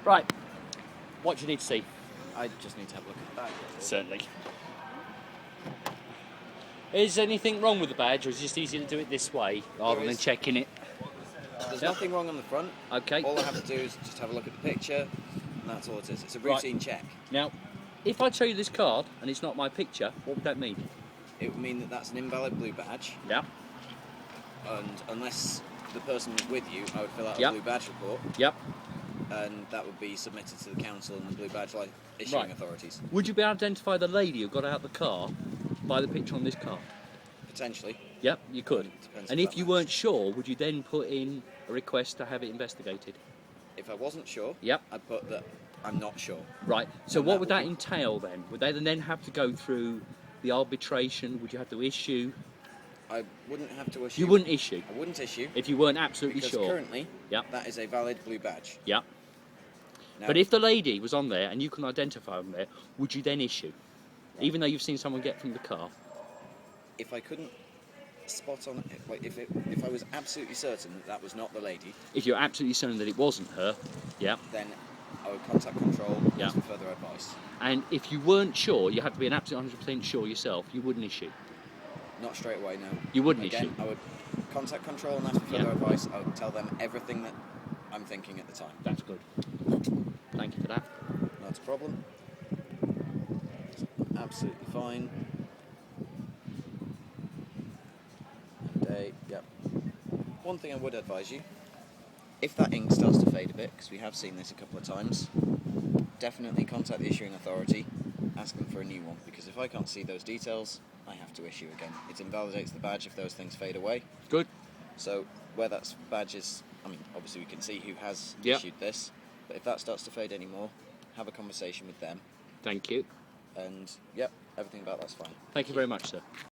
Right. What do you need to see? I just need to have a look at the badge. Certainly. Is anything wrong with the badge, or is it just easier to do it this way rather than is. checking it? There's Yep. nothing wrong on the front. Okay. All I have to do is just have a look at the picture, and that's all it is. It's a Right. routine check. Now, if I show you this card and it's not my picture, what would that mean? It would mean that that's an invalid blue badge, Yeah. and unless the person was with you, I would fill out a Yep. blue badge report, Yep. and that would be submitted to the council and the blue badge issuing Right. authorities. Would you be able to identify the lady who got out the car by the picture on this card? Potentially. Yep, you could. Depends And if if that you matches. weren't sure, would you then put in a request to have it investigated? If I wasn't sure, Yep. I'd put that I'm not sure. Right. So And what that would would that be- entail then? Would they then have to go through the arbitration? Would you have to issue? I wouldn't have to issue. You wouldn't issue I wouldn't issue if you weren't absolutely because sure. currently Yep. that is a valid blue badge. Yep. Now, But if the lady was on there and you can identify them there, would you then issue? Even though you've seen someone get from the car? if I couldn't spot on, like if I was absolutely certain that that was not the lady, If you're absolutely certain that it wasn't her, yeah. then I would contact control Yeah. for further advice. And if you weren't sure, you had to be an absolute 100% sure yourself, you wouldn't issue. Not straight away, no. You wouldn't Again, issue. I would contact control and ask for further Yeah. advice. I would tell them everything that I'm thinking at the time. That's good. Thank you for that. Not a problem. Absolutely fine. And yep. One thing I would advise you, if that ink starts to fade a bit, because we have seen this a couple of times, definitely contact the issuing authority, ask them for a new one, because if I can't see those details, I have to issue again. It invalidates the badge if those things fade away. Good. So where that badge is, I mean, obviously we can see who has Yep. issued this, but if that starts to fade anymore, have a conversation with them, Thank you. and yep, everything about that's fine. Thank you very much, sir.